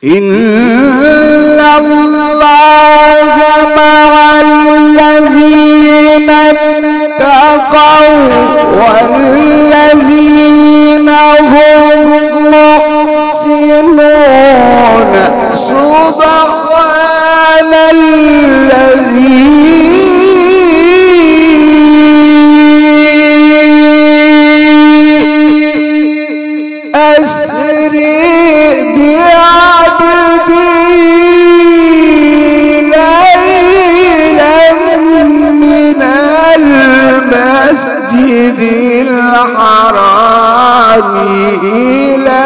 إن الله مع الذين اتقوا والذين هم محسنون سبحان الذي أسري المسجد الحرام إلى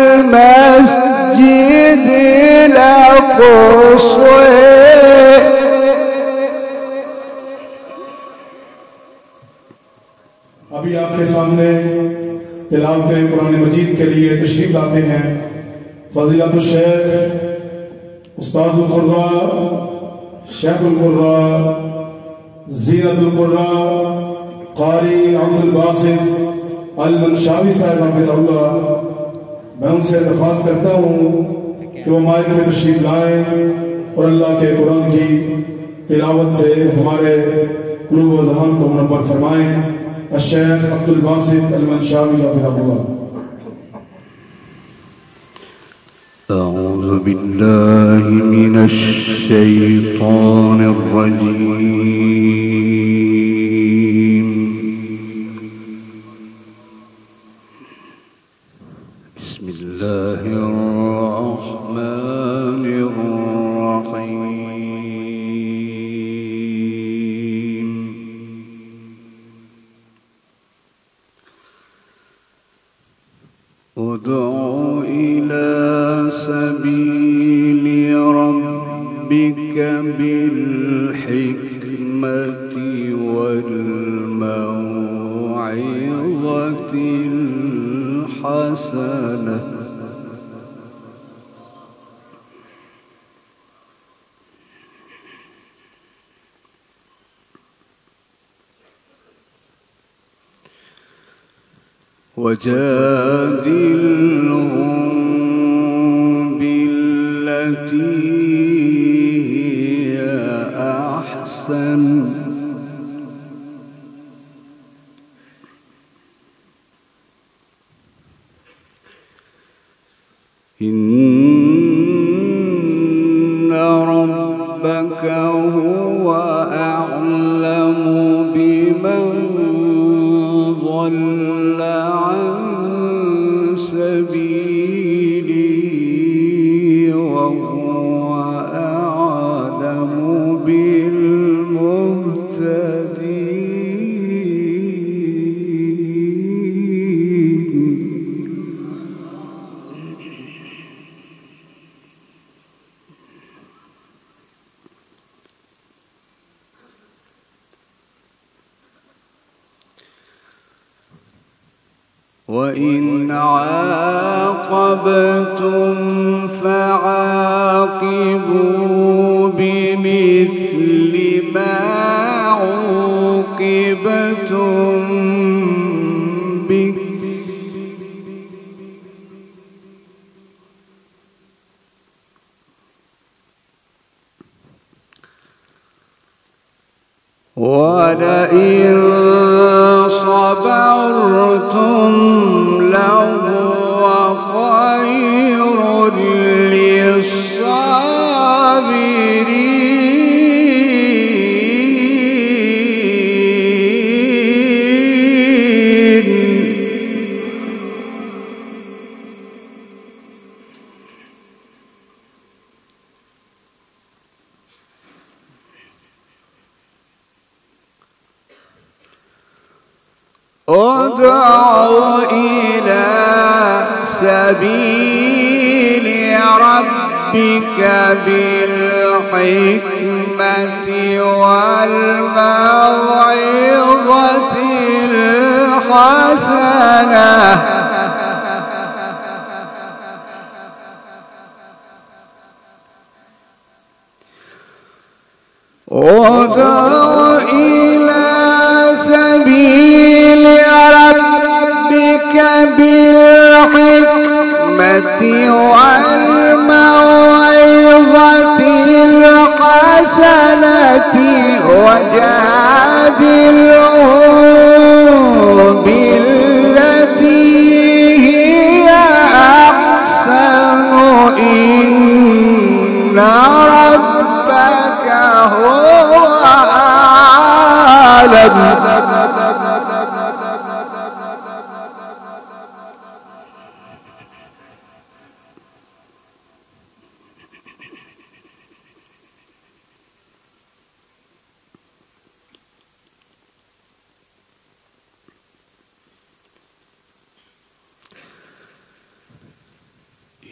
المسجد الأقصى. अभी आपके सामने तिलावत कुरान मजीद के लिए तशरीफ लाते हैं फज़ीलतुल शेख उस्तादुल कुर्रा शेखुल कुर्रा ज़ीनतुल कुर्रा क़ारी अब्दुल बासित अल मंशावी साहब हफ़िज़हुल्लाह। मैं उनसे दरख्वास्त करता हूँ कि वो माइक में तशरीफ लाएं और अल्लाह के कुरान की तिलावत से हमारे क़ुलूब व ज़हान को मुनव्वर फरमाएं। الشيخ عبد الباسط المنشاوي حفظه الله. أعوذ بالله من الشيطان الرجيم. بسم الله الرحمن الرحيم. ادع إلى سبيل ربك بالحكمة والموعظة الحسنة وجادلهم بالتي هي أحسن إن ربك هو أعلم بمن ضل عن سبيله وهو أعلم بالمهتدين. وإن عاقبتم فعاقبوا بمثل ما عوقبتم به ولئن صبرتم لهو خير للصابرين. ادع إلى سبيل ربك بالحكمة والموعظة الحسنة ادع إلى سبيل ربك بالحكمة والموعظة وجادلهم بالتي هي أحسن إن ربك هو أعلم.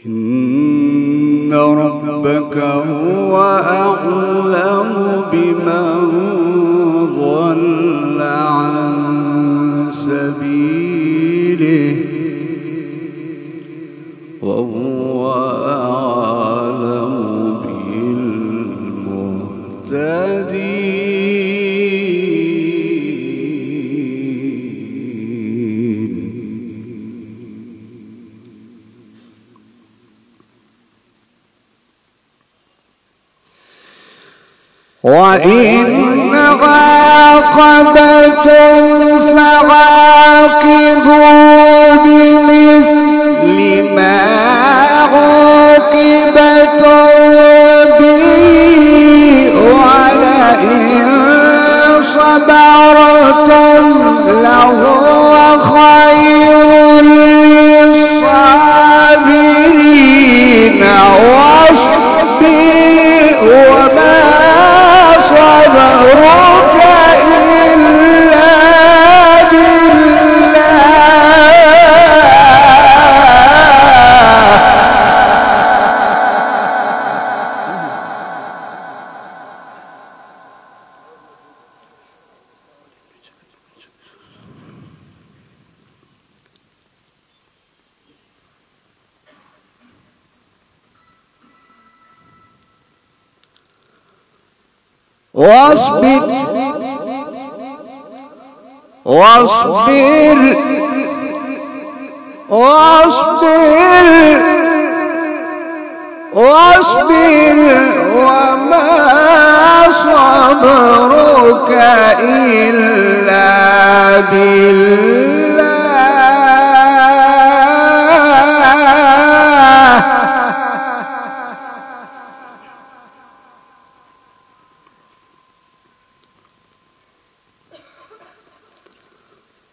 إن ربك هو أعلم بمن ضل عن سبيله وهو أعلم بالمهتدين. وإن عاقبتم فعاقبوا بمثل ما عوقبتم به ولئن صبرتم لهو خير للصابرين. واصبر وما صبرك إلا واصبر واصبر واصبر واصبر وما صبرك إلا بالله.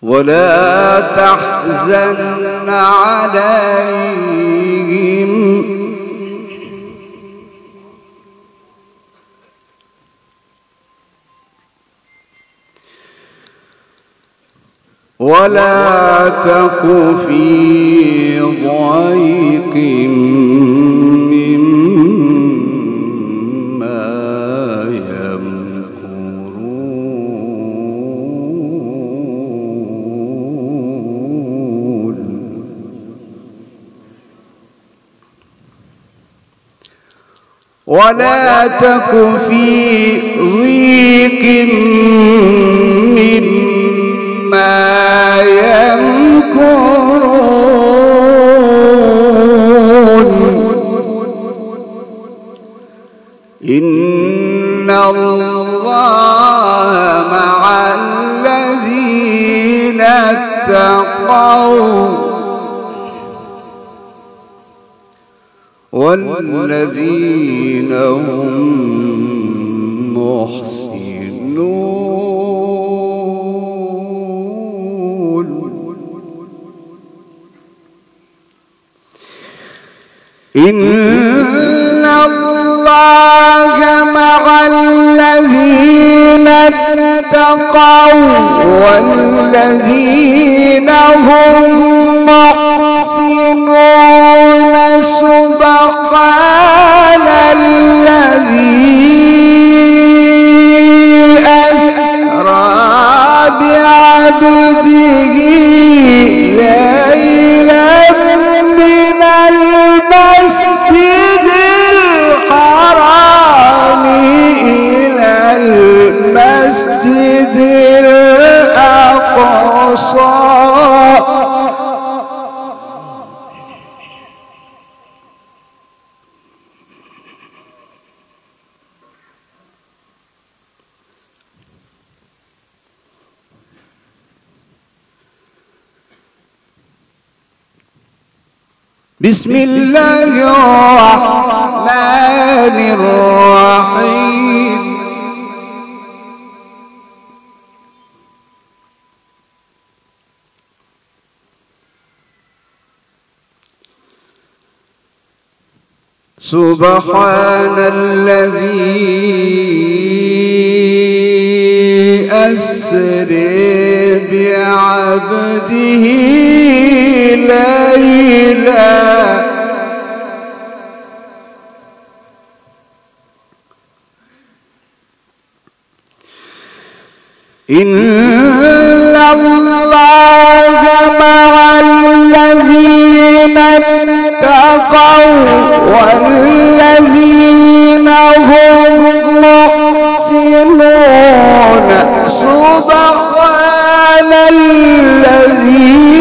ولا تحزن عليهم ولا تك في ضيق ولا تك في ضيق مما يمكرون. إن الله مع الذين اتقوا والذين هم محسنون. إن الله مع الذين اتقوا والذين هم محسنون. سبحان الذي أسرى بعبده ليلا من المسجد الحرام إلى المسجد الأقصى بسم الله الرحمن الرحيم سبحان الذي أسري بعبده ليلا إن الله مع الذين اتقوا والذين هم محسنون سبحان الذي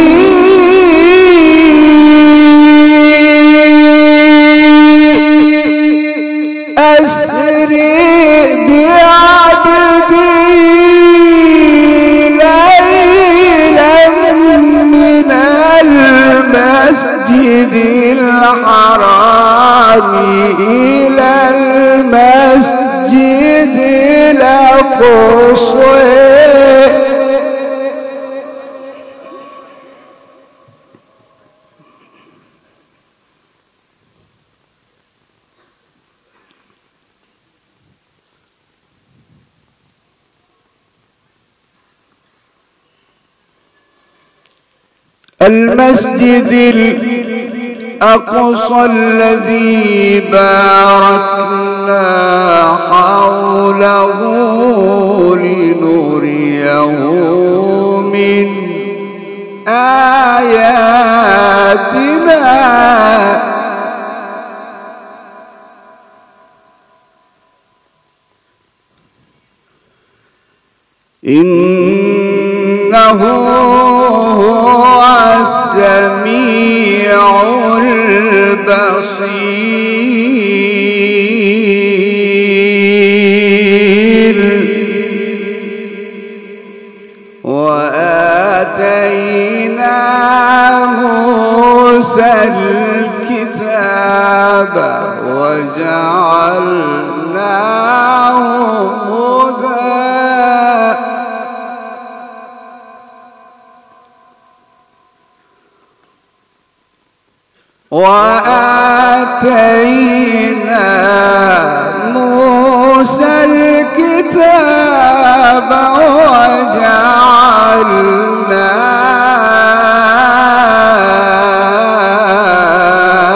أسري بعبده المسجد الحرام إلى المسجد الأقصى المسجد الأقصى الذي باركنا حوله لنريه من آياتنا إنه هو السميع البصير وآتينا موسى الكتاب وجعلناه هدى وآتينا موسى الكتاب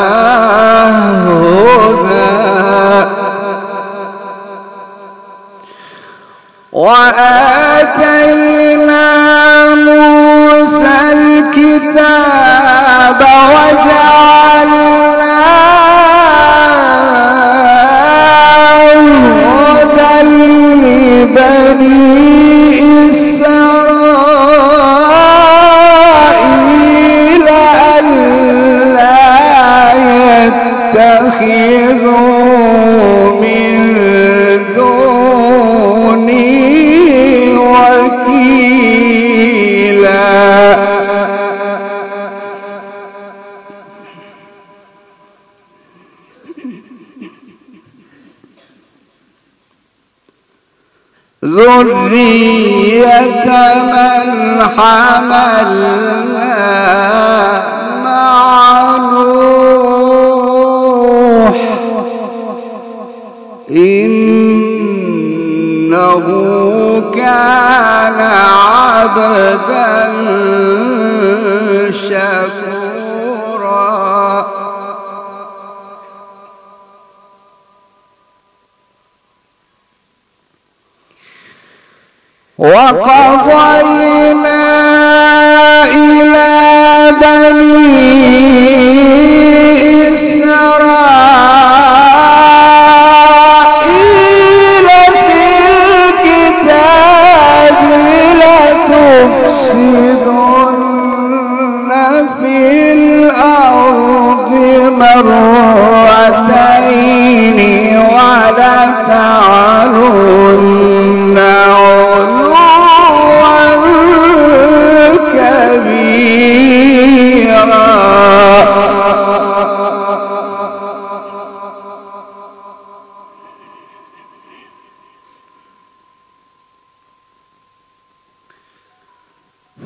وجعلناه هدى وآتينا موسى الكتاب بني إسرائيل ألا يتخذوا من دوني وكيلا ذرية من حملنا مع نوح إنه كان عبدا شكورا وقضينا إلى بني إسرائيل في الكتاب لتفسدن في الأرض مرتين ولتعلن كبيرا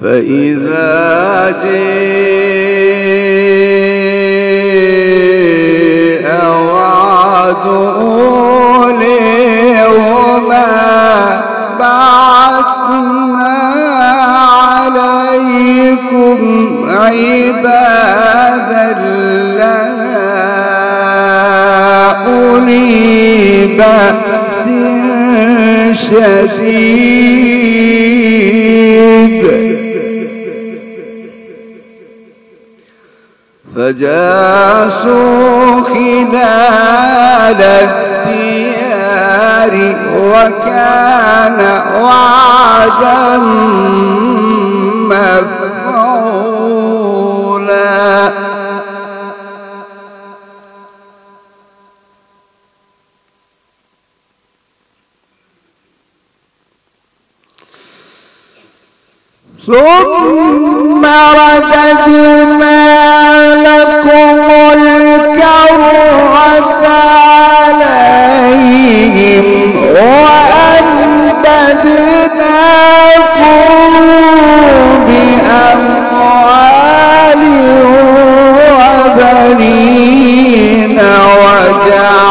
فإذا جاء وعد أولئهما بعثنا عليكم عبادا لنا أولي بأس شديد فجاسوا خلال الديار وكان وعدا مفعولا ثم رددنا لكم الكرة عليهم وأمددناكم بأموال وبنين وجعلناكم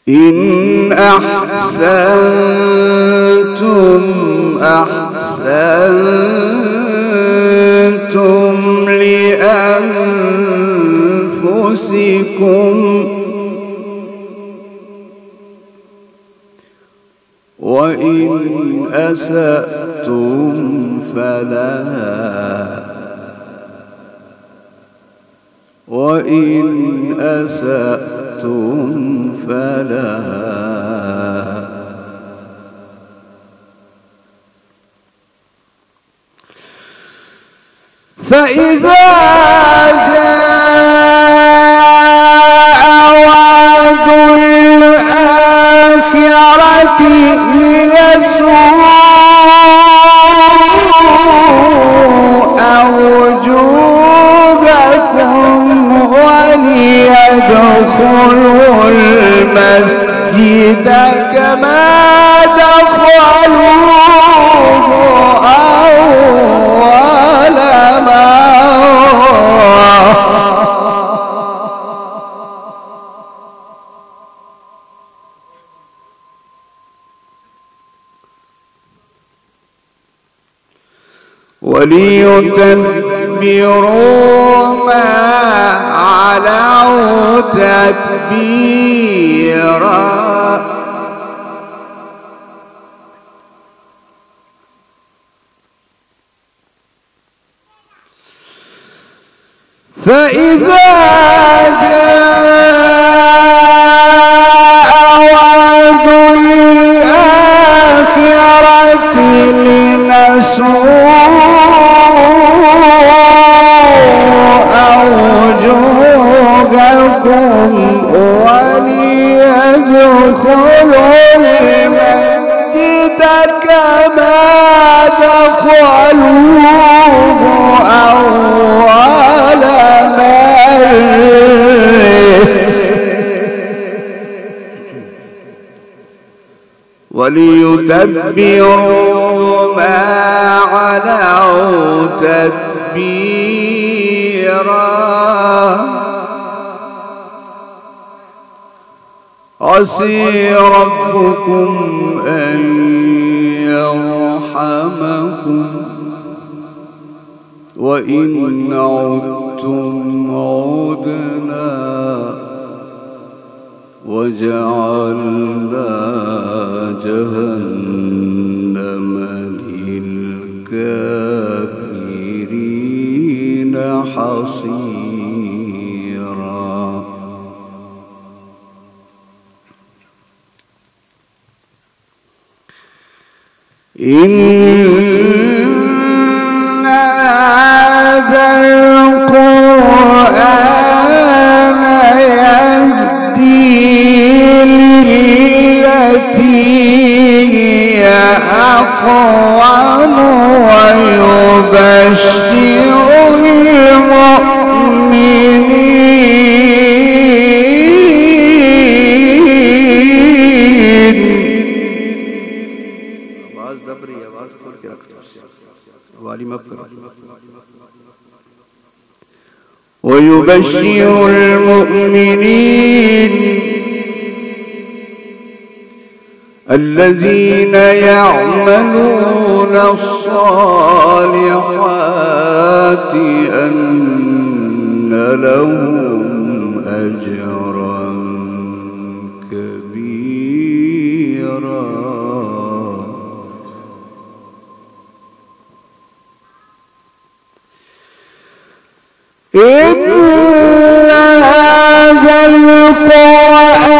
إن أحسنتم أحسنتم لأنفسكم وإن أسأتم فلها فإذا جاء وعد الآخرة ليسوءوا وجوهكم وليدخلوا المسجد كما دخلوه أول مرة وليتبروا ما علوا تتبيرا فإذا جاء وعد الآخرة لنسوء وجوهكم وليدخلوا المسجد كما دخلوه أول مرة وليتبروا ما علوا تتبيرا عسى ربكم أن يرحمكم وإن عدتم عدنا وجعلنا جهنم للكافرين حصيرا إن هذا القرآن أقوم ويبشر المؤمنين. आवाज दब रही है, आवाज खोल के रखो, वाली मत करो। ويبشر المؤمنين الذين يعملون الصالحات أن لهم أجرا كبيرا. إن هذا القرآن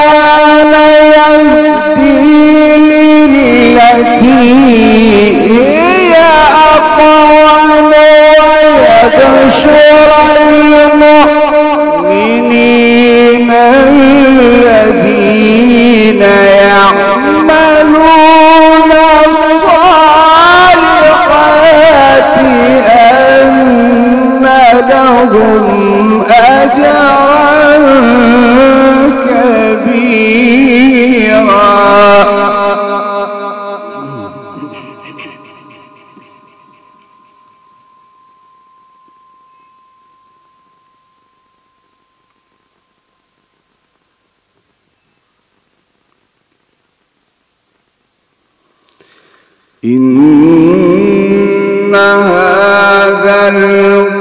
يهدي للتي هي أقوم ويبشر المؤمنين الذين يعملون الصالحات أن لهم أجرا كبيرا. إن هذا القرآن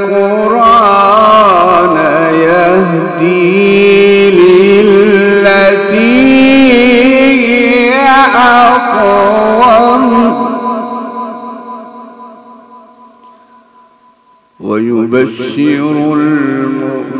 يهدي للتي هي أقوم ويبشر المؤمنين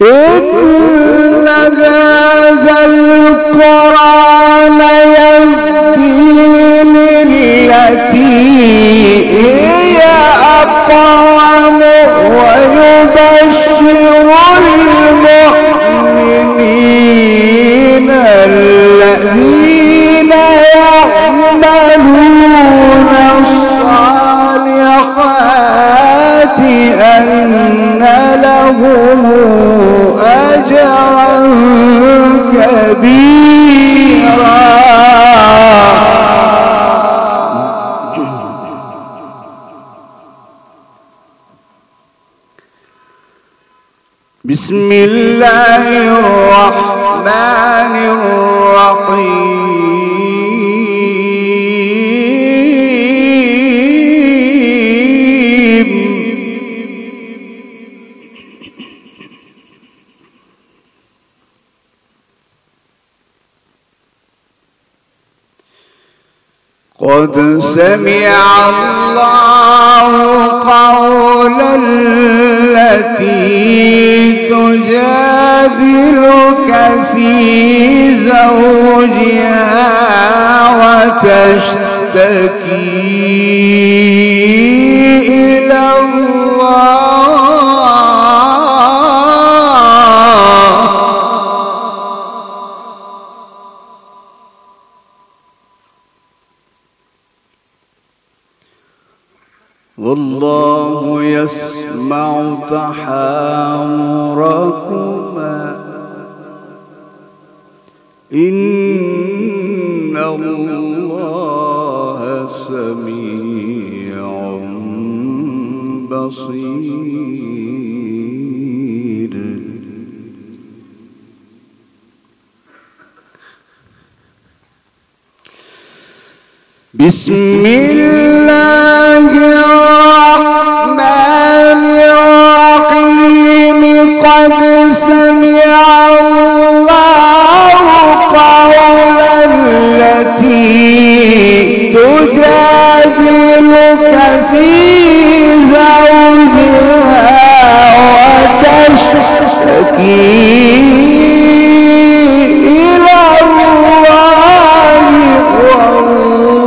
إن هذا القرآن يهدي للتي هي أقوم ويبشر المؤمنين الذين يعملون الصالحات أن لهم أجرا كبيرا. بسم الله الرحمن الرحيم. قد سمع الله قول التي تجادلك في زوجها وتشتكي إلى الله والله يسمع تحاوركما إن الله سميع بصير. بسم الله الرحمن الرحيم. قد سمع الله قول التي تجادلك في زوجها وتشتكي إلى الله والله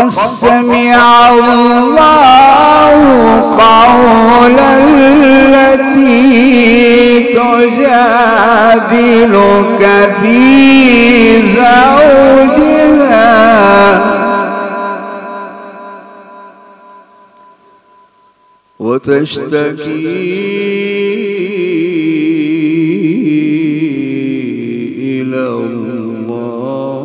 قد سمع الله قول التي تجادلك في زوجها وتشتكي إلى الله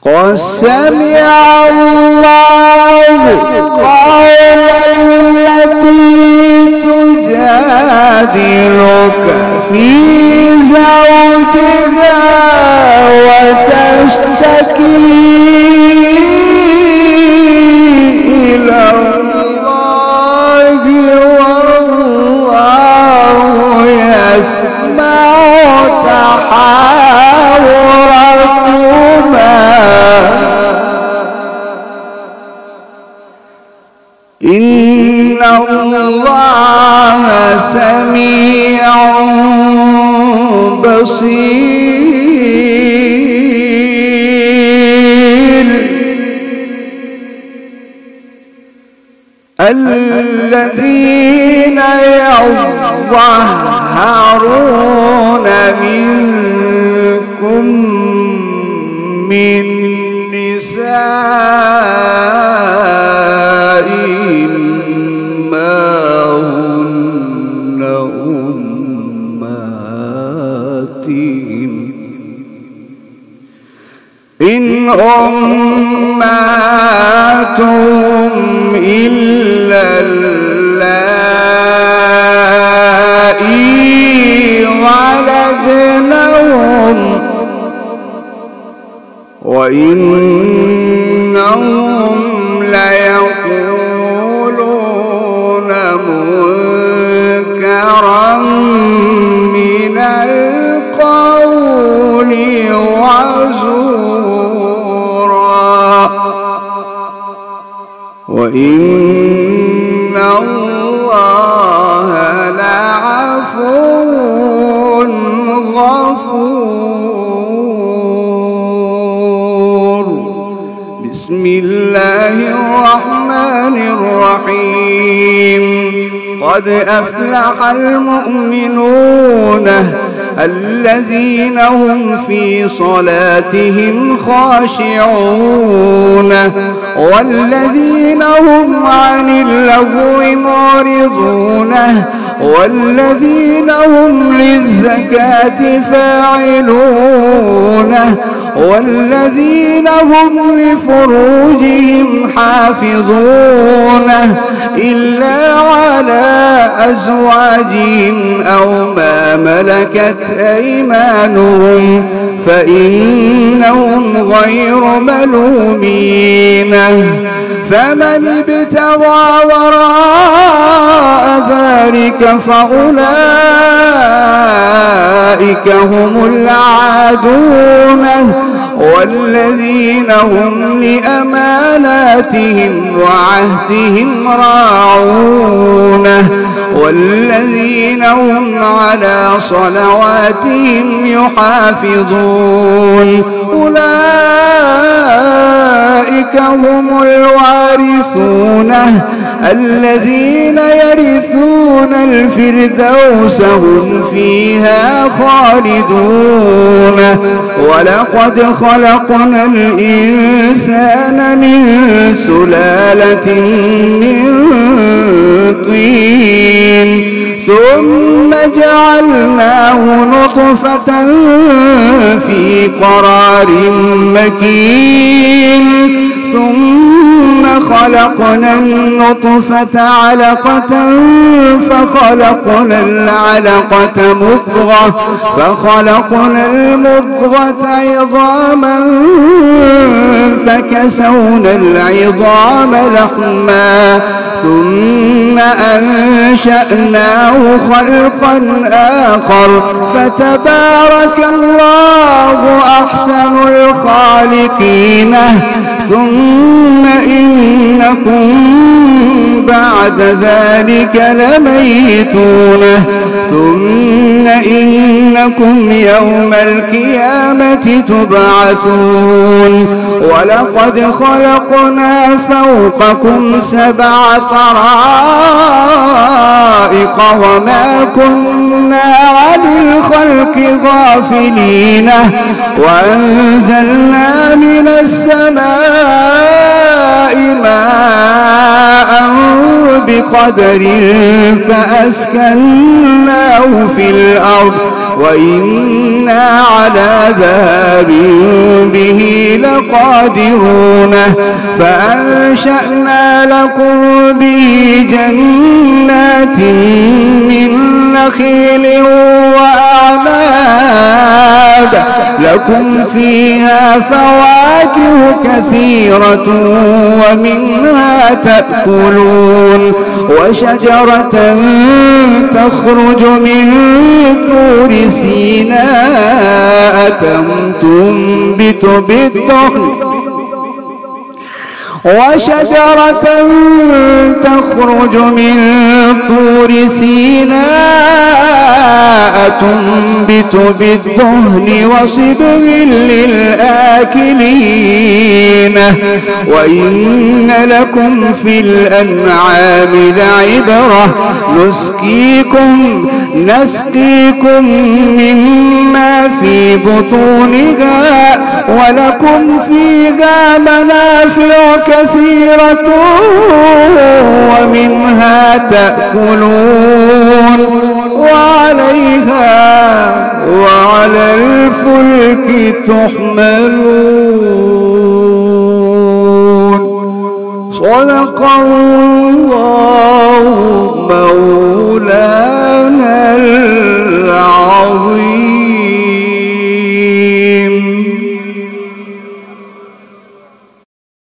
قد سمع الله قول التي تجادلك في زوجها وتشتكي إلى الله والله يسمع تحاوركما إن الله سميع بصير الذين يظهرون منكم من نسائهم ما هن أمهاتهم إن أمهاتهم إلا اللائي ولدنهم وإنهم ليقولون منكرا من القول وزورا وإن الله لعفو غفور بسم الله الرحمن الرحيم قد أفلح المؤمنون الذين هم في صلاتهم خاشعون والذين هم عن اللغو معرضون والذين هم للزكاة فاعلون والذين هم لفروجهم حافظون إلا على أزواجهم أو ما ملكت أيمانهم فإنهم غير ملومين فمن ابتغى وراء ذلك فأولئك هم العادون والذين هم لأماناتهم وعهدهم راعون والذين هم على صلواتهم يحافظون أولئك هم الوارثون الذين يرثون الفردوس هم فيها خالدون ولقد خلقنا الإنسان من سلالة من طين ثم جعلناه نطفة في قرار مكين ثم خلقنا النطفة علقة فخلقنا العلقة مضغة فخلقنا المضغة عظاما فكسونا العظام لحما ثم أنشأناه خلقا آخر فتبارك الله أحسن الخالقين ثم إنكم بعد ذلك لميتون ثم إنكم يوم القيامة تبعثون ولقد خلقنا فوقكم 7 طرائق وما كنا عن الخلق غافلين وأنزلنا من السماء ماء بقدر فأسكناه في الأرض وإنا على ذهاب به لقادرون فأنشأنا لكم به جنات من نخيل وأعناب لكم فيها فواكه كثيرة ومنها تأكلون وشجرة تخرج من طور سيناء تنبت بالدهن وشجرة تخرج من طور سيناء تنبت بالدهن وصبغ للآكلين وإن لكم في الأنعام لعبرة نسقيكم مما في بطونها ولكم فيها منافع كثيرة ومنها تأكلون وعليها وعلى الفلك تحملون صدق الله مولانا العظيم.